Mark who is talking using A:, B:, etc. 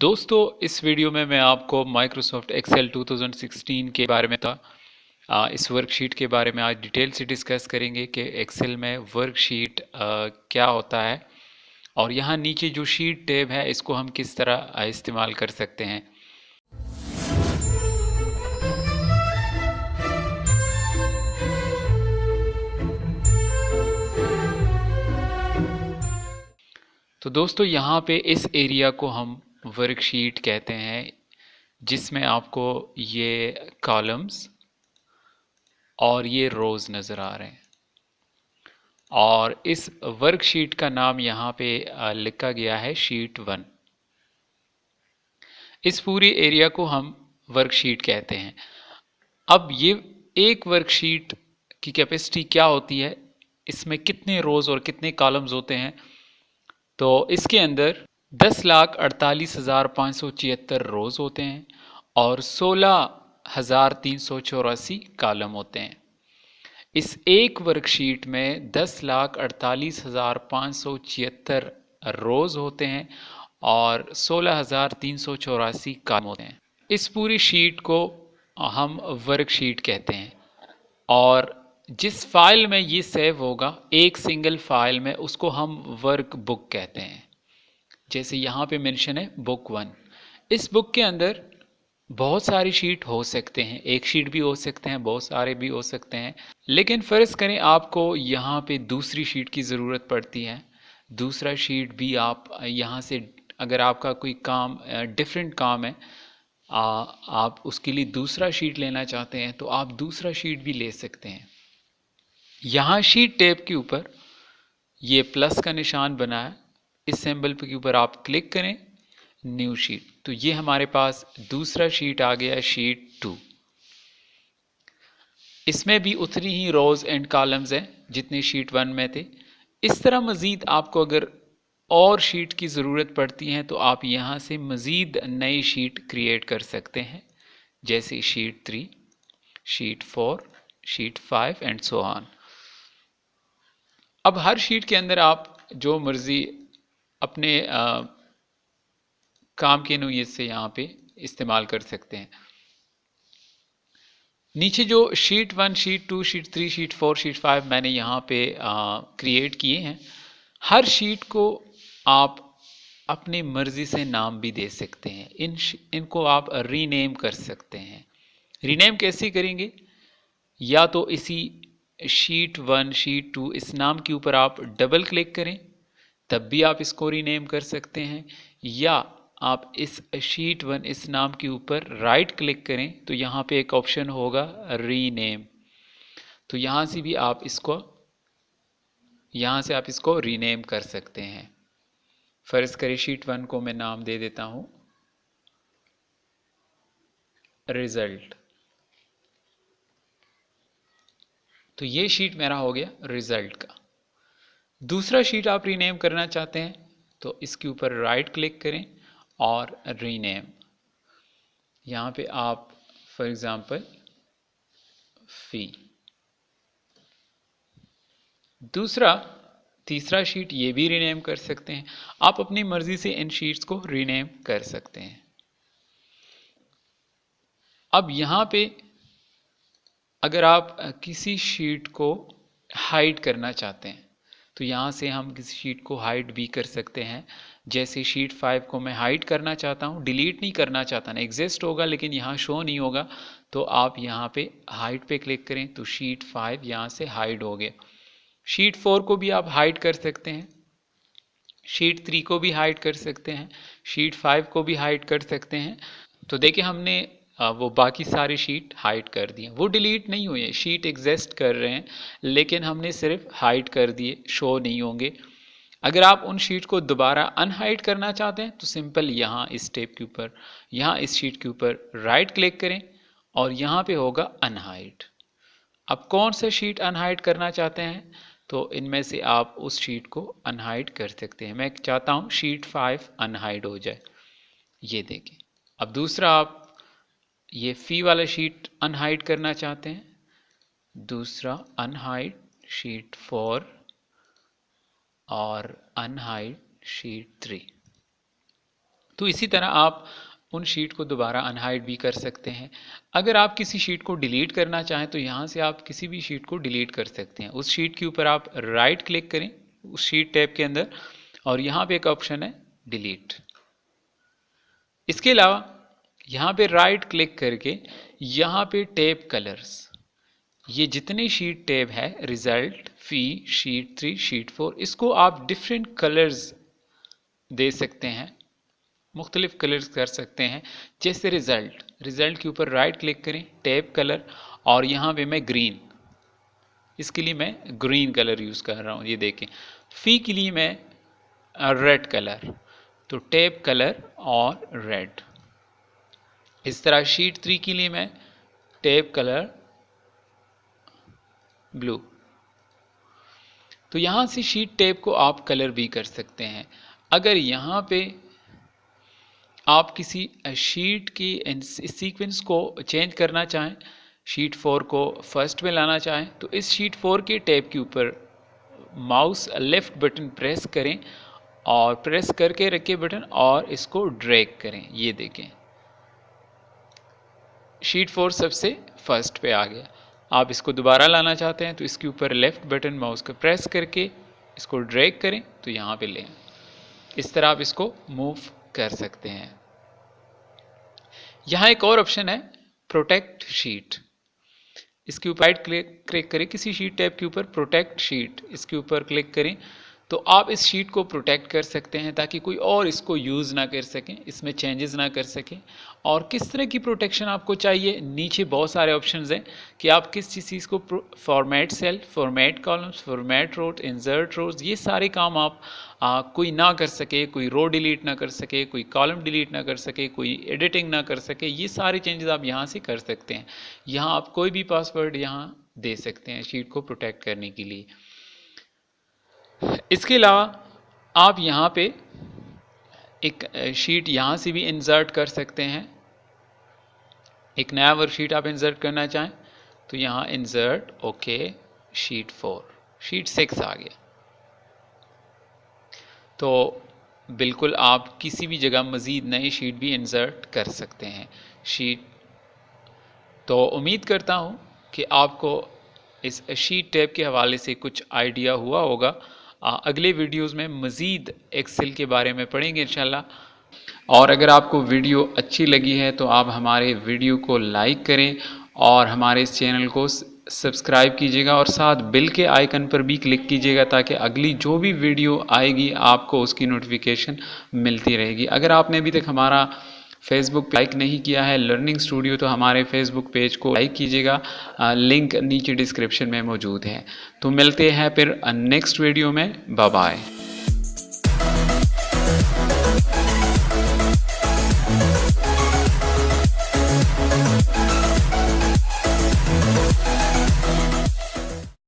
A: दोस्तों, इस वीडियो में मैं आपको माइक्रोसॉफ्ट एक्सेल 2016 के बारे में इस वर्कशीट के बारे में आज डिटेल से डिस्कस करेंगे कि एक्सेल में वर्कशीट क्या होता है और यहाँ नीचे जो शीट टैब है इसको हम किस तरह इस्तेमाल कर सकते हैं। तो दोस्तों, यहाँ पे इस एरिया को हम वर्कशीट कहते हैं, जिसमें आपको ये कॉलम्स और ये रोज़ नज़र आ रहे हैं और इस वर्कशीट का नाम यहाँ पे लिखा गया है शीट 1। इस पूरी एरिया को हम वर्कशीट कहते हैं। अब ये एक वर्कशीट की कैपेसिटी क्या होती है, इसमें कितने रोज़ और कितने कॉलम्स होते हैं, तो इसके अंदर 10,48,576 रोज़ होते हैं और 16,384 कॉलम होते हैं। इस एक वर्कशीट में 10,48,576 रोज़ होते हैं और 16,384 कॉलम होते हैं। इस पूरी शीट को हम वर्कशीट कहते हैं और जिस फाइल में ये सेव होगा एक सिंगल फाइल में, उसको हम वर्क बुक कहते हैं। जैसे यहाँ पे मेंशन है बुक 1। इस बुक के अंदर बहुत सारी शीट हो सकते हैं, एक शीट भी हो सकते हैं, बहुत सारे भी हो सकते हैं। लेकिन फ़र्ज़ करें आपको यहाँ पे दूसरी शीट की ज़रूरत पड़ती है, दूसरा शीट भी आप यहाँ से, अगर आपका कोई काम डिफरेंट काम है, आप उसके लिए दूसरा शीट लेना चाहते हैं तो आप दूसरा शीट भी ले सकते हैं। यहाँ शीट टैब के ऊपर ये प्लस का निशान बना है, इस सिंबल के ऊपर आप क्लिक करें, न्यू शीट, तो ये हमारे पास दूसरा शीट आ गया, शीट 2। इसमें भी उतनी ही रोज़ एंड कॉलम्स हैं जितने शीट 1 में थे। इस तरह मज़ीद आपको अगर और शीट की ज़रूरत पड़ती है तो आप यहाँ से मज़ीद नई शीट क्रिएट कर सकते हैं, जैसे sheet 3, sheet 4, sheet 5 and so on. अब हर शीट के अंदर आप जो मर्ज़ी अपने काम के नोयत से यहाँ पे इस्तेमाल कर सकते हैं। नीचे जो sheet 1, sheet 2, sheet 3, sheet 4, sheet 5 मैंने यहाँ पे क्रिएट किए हैं। हर शीट को आप अपनी मर्ज़ी से नाम भी दे सकते हैं। इनको आप रीनेम कर सकते हैं। रीनेम कैसे करेंगे? या तो इसी शीट 1, शीट 2 इस नाम के ऊपर आप डबल क्लिक करें, तब भी आप इसको रीनेम कर सकते हैं, या आप इस शीट 1 इस नाम के ऊपर राइट क्लिक करें तो यहाँ पे एक ऑप्शन होगा रीनेम, तो यहाँ से भी आप इसको रीनेम कर सकते हैं। फ़र्ज़ करें शीट 1 को मैं नाम दे देता हूँ रिज़ल्ट, तो ये शीट मेरा हो गया रिज़ल्ट का। दूसरा शीट आप रीनेम करना चाहते हैं तो इसके ऊपर राइट क्लिक करें और रीनेम, यहाँ पे आप फॉर एग्ज़ाम्पल फ़ी। तीसरा शीट ये भी रीनेम कर सकते हैं। आप अपनी मर्ज़ी से इन शीट्स को रीनेम कर सकते हैं। अब यहाँ पे अगर आप किसी शीट को हाइड करना चाहते हैं तो यहाँ से हम किसी शीट को हाइड भी कर सकते हैं। जैसे शीट 5 को मैं हाइड करना चाहता हूँ, डिलीट नहीं करना चाहता ना, एग्जिस्ट होगा लेकिन यहाँ शो नहीं होगा, तो आप यहाँ पे हाइड पे क्लिक करें तो शीट 5 यहाँ से हाइड हो गया। शीट 4 को भी आप हाइड कर सकते हैं, शीट 3 को भी हाइड कर सकते हैं, शीट 5 को भी हाइड कर सकते हैं। तो देखिए हमने वो बाकी सारे शीट हाइड कर दिए, वो डिलीट नहीं हुए, शीट एग्जिस्ट कर रहे हैं लेकिन हमने सिर्फ हाइड कर दिए, शो नहीं होंगे। अगर आप उन शीट को दोबारा अनहाइड करना चाहते हैं तो सिंपल यहाँ इस टेप के ऊपर, यहाँ इस शीट के ऊपर राइट क्लिक करें और यहाँ पे होगा अनहाइड। अब कौन सा शीट अनहाइड करना चाहते हैं तो इनमें से आप उस शीट को अनहाइड कर सकते हैं। मैं चाहता हूँ शीट 5 अनहाइड हो जाए, ये देखें। अब दूसरा, आप ये फ़ी वाला शीट अनहाइड करना चाहते हैं, दूसरा अनहाइड शीट 4 और अनहाइड शीट 3। तो इसी तरह आप उन शीट को दोबारा अनहाइड भी कर सकते हैं। अगर आप किसी शीट को डिलीट करना चाहें तो यहाँ से आप किसी भी शीट को डिलीट कर सकते हैं। उस शीट के ऊपर आप राइट क्लिक करें उस शीट टैब के अंदर और यहाँ पे एक ऑप्शन है डिलीट। इसके अलावा यहाँ पे राइट क्लिक करके यहाँ पे टैब कलर्स, ये जितने शीट टैब है रिजल्ट, फी, शीट 3, शीट 4, इसको आप डिफरेंट कलर्स दे सकते हैं, मुख्तलिफ कलर्स कर सकते हैं। जैसे रिजल्ट के ऊपर राइट क्लिक करें, टैब कलर, और यहाँ पे मैं ग्रीन, इसके लिए मैं ग्रीन कलर यूज़ कर रहा हूँ, ये देखें। फी के लिए मैं रेड कलर, तो टैब कलर और रेड। इस तरह शीट 3 के लिए मैं टैब कलर ब्लू। तो यहाँ से शीट टैब को आप कलर भी कर सकते हैं। अगर यहाँ पे आप किसी शीट की सीक्वेंस को चेंज करना चाहें, शीट 4 को फर्स्ट में लाना चाहें, तो इस शीट 4 के टैब के ऊपर माउस लेफ़्ट बटन प्रेस करें और प्रेस करके रखें बटन और इसको ड्रैग करें। ये देखें शीट 4 सबसे फर्स्ट पे आ गया। आप इसको दोबारा लाना चाहते हैं तो इसके ऊपर लेफ़्ट बटन माउस को प्रेस करके इसको ड्रैग करें तो यहाँ पे लें। इस तरह आप इसको मूव कर सकते हैं। यहाँ एक और ऑप्शन है प्रोटेक्ट शीट। इसके ऊपर राइट क्लिक करें किसी शीट टैब के ऊपर, प्रोटेक्ट शीट, इसके ऊपर क्लिक करें तो आप इस शीट को प्रोटेक्ट कर सकते हैं ताकि कोई और इसको यूज़ ना कर सकें, इसमें चेंजेस ना कर सकें। और किस तरह की प्रोटेक्शन आपको चाहिए, नीचे बहुत सारे ऑप्शंस हैं कि आप किस चीज़ को, format cell, format columns, format rows, insert rows, ये सारे काम आप कोई ना कर सके, कोई रो डिलीट ना कर सके, कोई कॉलम डिलीट ना कर सके, कोई एडिटिंग ना कर सके, ये सारे चेंजेस आप यहाँ से कर सकते हैं। यहाँ आप कोई भी पासवर्ड यहाँ दे सकते हैं शीट को प्रोटेक्ट करने के लिए। इसके अलावा आप यहाँ पे एक शीट यहाँ से भी इंसर्ट कर सकते हैं। एक नया वर्कशीट आप इंसर्ट करना चाहें तो यहाँ इंसर्ट, ओके, शीट 4, शीट 6 आ गया। तो बिल्कुल आप किसी भी जगह मज़ीद नई शीट भी इंसर्ट कर सकते हैं शीट। तो उम्मीद करता हूँ कि आपको इस शीट टैब के हवाले से कुछ आइडिया हुआ होगा। अगले वीडियोस में मज़ीद एक्सेल के बारे में पढ़ेंगे इंशाल्लाह। और अगर आपको वीडियो अच्छी लगी है तो आप हमारे वीडियो को लाइक करें और हमारे इस चैनल को सब्सक्राइब कीजिएगा और साथ बेल के आइकन पर भी क्लिक कीजिएगा ताकि अगली जो भी वीडियो आएगी आपको उसकी नोटिफिकेशन मिलती रहेगी। अगर आपने अभी तक हमारा फेसबुक लाइक नहीं किया है लर्निंग स्टूडियो, तो हमारे फेसबुक पेज को लाइक कीजिएगा, लिंक नीचे डिस्क्रिप्शन में मौजूद है। तो मिलते हैं फिर नेक्स्ट वीडियो में, बाय बाय।